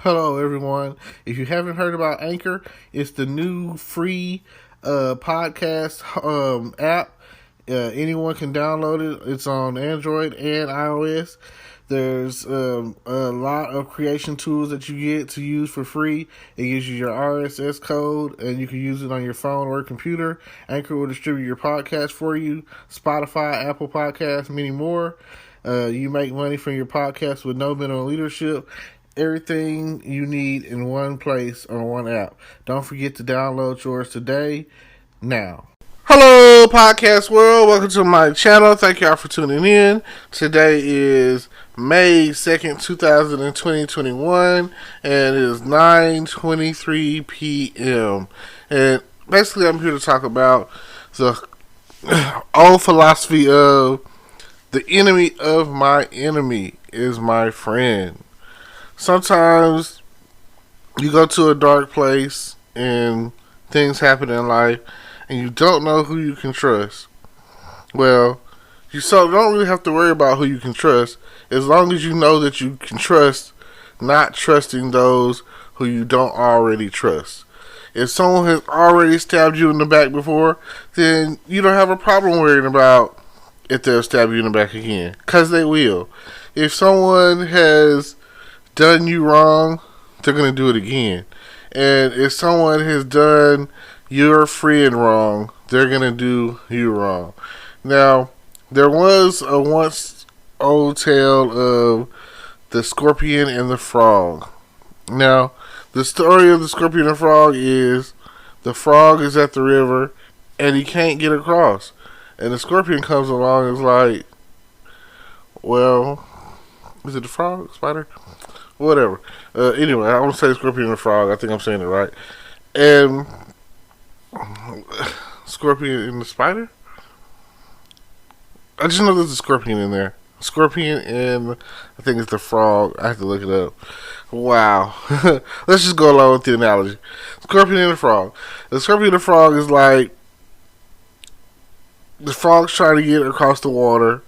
Hello, everyone. If you haven't heard about Anchor, it's the new free podcast app. Anyone can download it. It's on Android and iOS. There's a lot of creation tools that you get to use for free. It gives you your RSS code, and you can use it on your phone or computer. Anchor will distribute your podcast for you. Spotify, Apple Podcasts, many more. You make money from your podcast with no minimum leadership. Everything you need in one place on one app. Don't forget to download yours today, now. Hello, podcast world. Welcome to my channel. Thank y'all for tuning in. Today is May 2nd, 2021, and it is 9:23 p.m. And basically, I'm here to talk about the old philosophy of the enemy of my enemy is my friend. Sometimes you go to a dark place and things happen in life and you don't know who you can trust. Well, you don't really have to worry about who you can trust as long as you know that you can trust, not trusting those who you don't already trust. If someone has already stabbed you in the back before, then you don't have a problem worrying about if they'll stab you in the back again, because they will. If someone has done you wrong, they're going to do it again. And if someone has done your friend wrong, they're going to do you wrong. Now, there was a once old tale of the scorpion and the frog. Now, the story of the scorpion and frog is the frog is at the river and he can't get across. And the scorpion comes along and is like, well, is it the frog? Spider? Whatever. Anyway, I want to say scorpion and frog. I think I'm saying it right. And scorpion and the spider? I just know there's a scorpion in there. Scorpion and I think it's the frog. I have to look it up. Wow. Let's just go along with the analogy. Scorpion and the frog. The scorpion and the frog is like the frog's trying to get across the water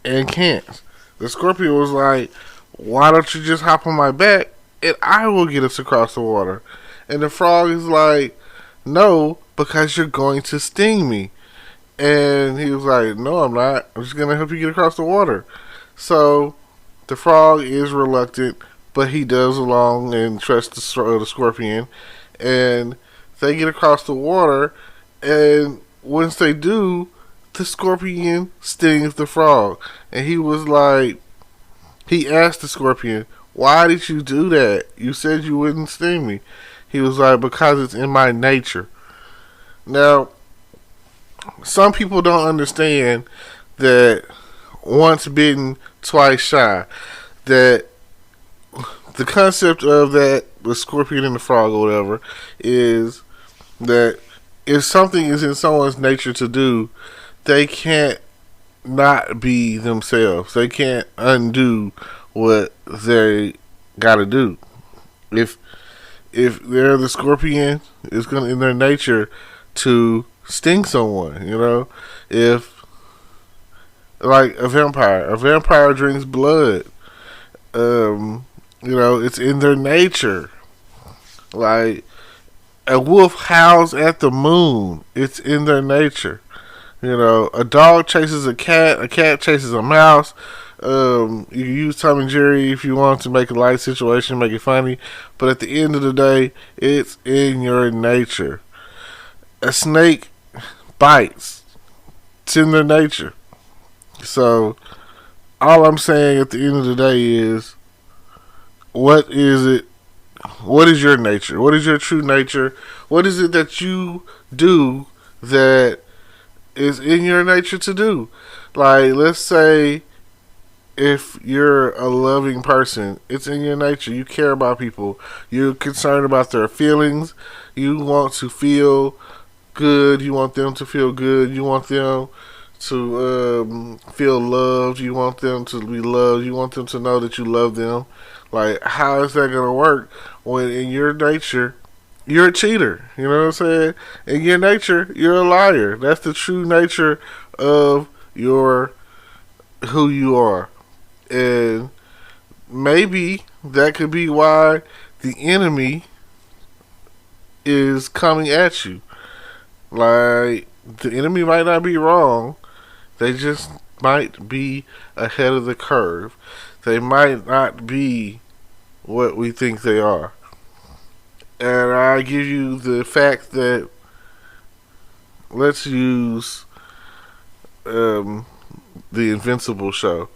and can't. The scorpion was like, why don't you just hop on my back and I will get us across the water? And the frog is like, no, because you're going to sting me. And he was like, no, I'm not. I'm just going to help you get across the water. So the frog is reluctant, but he does along and trusts the scorpion. And they get across the water. And once they do, the scorpion stings the frog. And he was like, he asked the scorpion, why did you do that? You said you wouldn't sting me. He was like, because it's in my nature. Now, some people don't understand that once bitten, twice shy. That the concept of that, the scorpion and the frog or whatever, is that if something is in someone's nature to do, they can't not be themselves. They can't undo what they gotta do. If they're the scorpion, it's gonna in their nature to sting someone. You know, if like a vampire drinks blood. You know, it's in their nature. Like a wolf howls at the moon. It's in their nature. You know, a dog chases a cat chases a mouse. You can use Tom and Jerry if you want to make a light situation, make it funny. But at the end of the day, it's in your nature. A snake bites. It's in their nature. So, all I'm saying at the end of the day is, what is it? What is your nature? What is your true nature? What is it that you do that is in your nature to do? Like, let's say if you're a loving person, it's in your nature. You care about people. You're concerned about their feelings. You want to feel good. You want them to feel good. You want them to feel loved. You want them to be loved. You want them to know that you love them. Like, how is that going to work when in your nature you're a cheater? You know what I'm saying? In your nature, you're a liar. That's the true nature of your who you are. And maybe that could be why the enemy is coming at you. Like, the enemy might not be wrong, they just might be ahead of the curve. They might not be what we think they are. And I give you the fact that, let's use um, the Invincible show.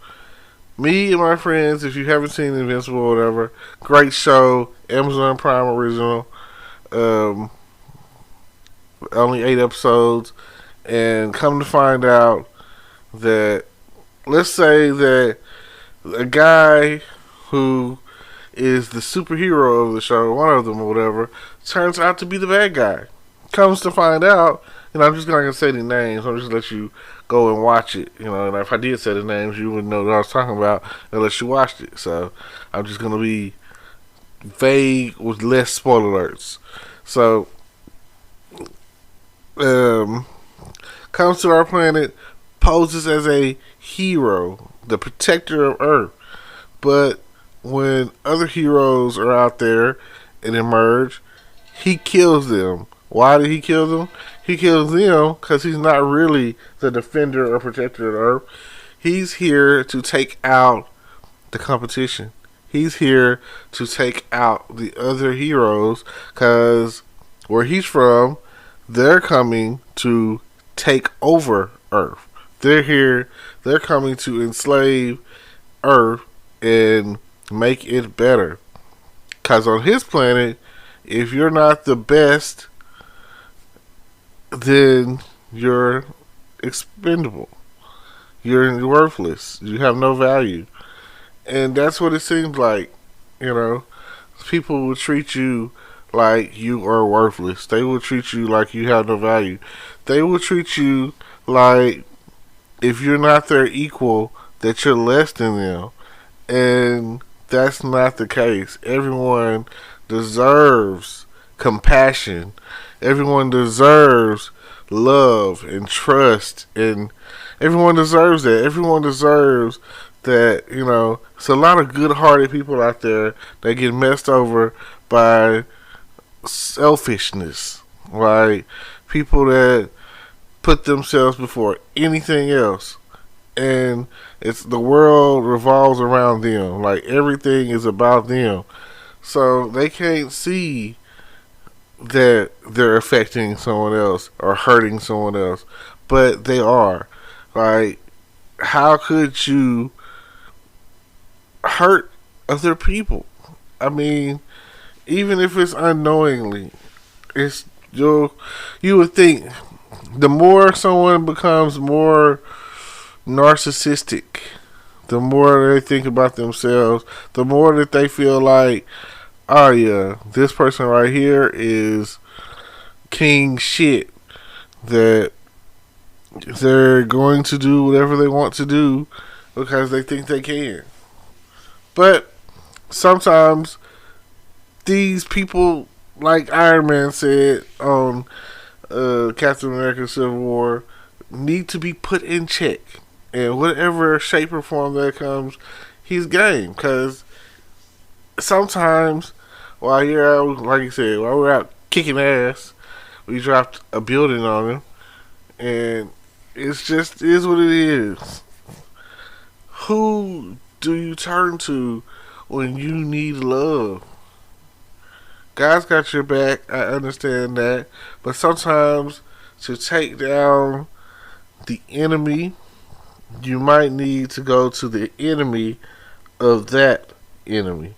Me and my friends, if you haven't seen Invincible or whatever, great show, Amazon Prime original. Um, Only 8 episodes, and come to find out that, let's say that a guy who is the superhero of the show, one of them or whatever, turns out to be the bad guy. Comes to find out, I'm just not gonna say the names. I'm just gonna let you go and watch it. And if I did say the names, you wouldn't know what I was talking about unless you watched it. So I'm just gonna be vague with less spoiler alerts. So, comes to our planet, poses as a hero, the protector of Earth. But when other heroes are out there and emerge, he kills them. Why did he kill them? He kills them because he's not really the defender or protector of Earth. He's here to take out the competition. He's here to take out the other heroes because where he's from, they're coming to take over Earth. They're here. They're coming to enslave Earth and make it better. Because on his planet, if you're not the best, then you're expendable. You're worthless. You have no value. And that's what it seems like. People will treat you like you are worthless. They will treat you like you have no value. They will treat you like if you're not their equal, that you're less than them. And that's not the case. Everyone deserves compassion. Everyone deserves love and trust. And everyone deserves that. Everyone deserves that, it's a lot of good-hearted people out there that get messed over by selfishness. Like, people that put themselves before anything else. And it's the world revolves around them. Like, everything is about them. So they can't see that they're affecting someone else or hurting someone else. But they are. Like, how could you hurt other people? I mean, even if it's unknowingly, it's you would think the more someone becomes more narcissistic, the more they think about themselves, the more that they feel like, oh yeah, this person right here is king shit, that they're going to do whatever they want to do because they think they can. But sometimes these people, like Iron Man said on Captain America Civil War, need to be put in check. And whatever shape or form that comes, he's game. Because sometimes, while you're out, like you said, while we're out kicking ass, we dropped a building on him. And it's just is what it is. Who do you turn to when you need love? God's got your back, I understand that. But sometimes to take down the enemy, you might need to go to the enemy of that enemy.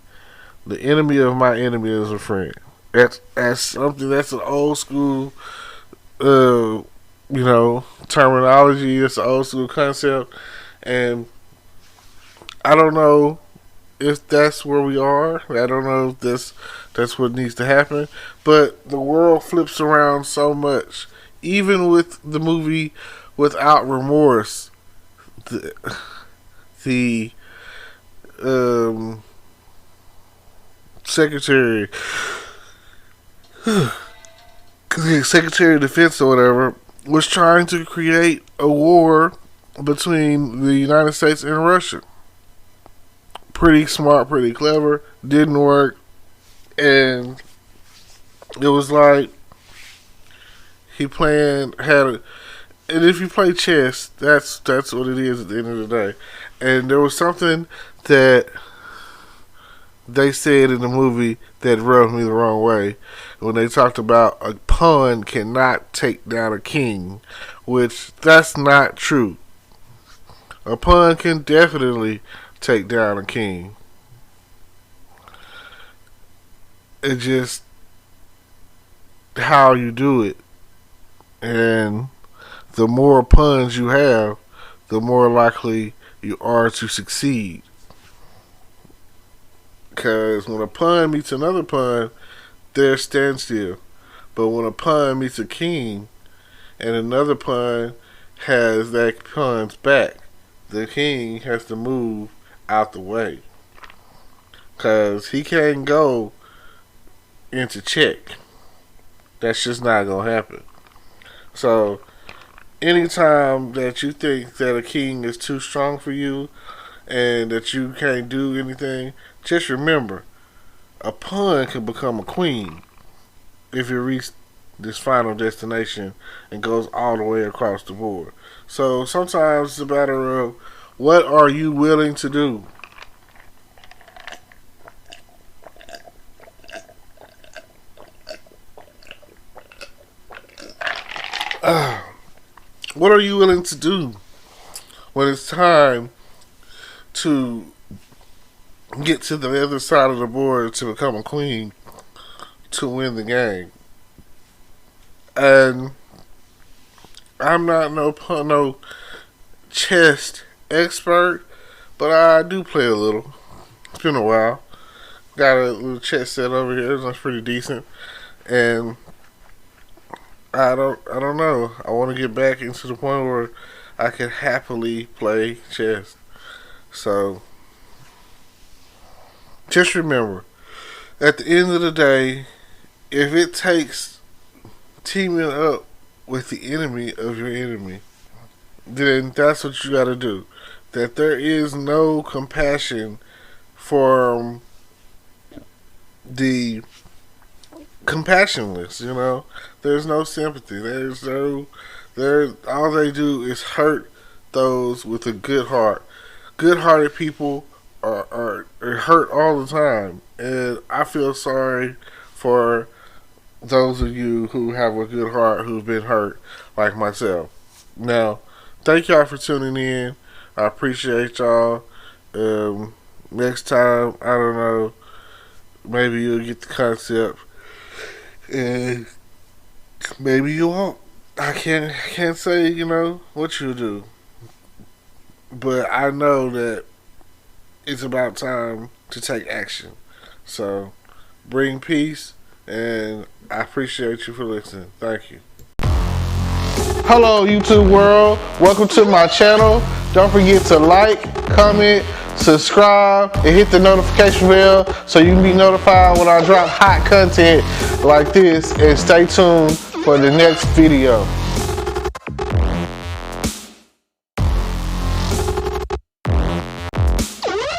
The enemy of my enemy is a friend. That's something, that's an old school terminology. It's an old school concept. And I don't know if that's where we are. I don't know if that's what needs to happen. But the world flips around so much. Even with the movie Without Remorse, the Secretary Secretary of Defense or whatever was trying to create a war between the United States and Russia. Pretty smart, pretty clever. Didn't work. and it was like he and if you play chess, that's what it is at the end of the day. And there was something that they said in the movie that rubbed me the wrong way when they talked about a pawn cannot take down a king, which that's not true. A pawn can definitely take down a king. It's just how you do it. And the more pawns you have, the more likely you are to succeed. Because when a pawn meets another pawn, they're standstill. But when a pawn meets a king and another pawn has that pawn's back, the king has to move out the way. Because he can't go into check. That's just not going to happen. So, anytime that you think that a king is too strong for you and that you can't do anything, just remember, a pawn can become a queen if you reach this final destination and goes all the way across the board. So sometimes it's a matter of what are you willing to do. What are you willing to do when it's time to get to the other side of the board to become a queen to win the game? And I'm not no chess expert, but I do play a little. It's been a while. Got a little chess set over here. That's pretty decent. And I don't know. I want to get back into the point where I can happily play chess. So just remember, at the end of the day, if it takes teaming up with the enemy of your enemy, then that's what you got to do. That there is no compassion from the compassionless, There's no sympathy. All they do is hurt those with a good heart. Good-hearted people are hurt all the time, and I feel sorry for those of you who have a good heart who've been hurt, like myself. Now, thank y'all for tuning in. I appreciate y'all. Next time, I don't know, maybe you'll get the concept, and maybe you won't. I can't say, what you'll do. But I know that it's about time to take action. So, bring peace, and I appreciate you for listening. Thank you. Hello, YouTube world. Welcome to my channel. Don't forget to like, comment, subscribe, and hit the notification bell so you can be notified when I drop hot content like this. And stay tuned for the next video.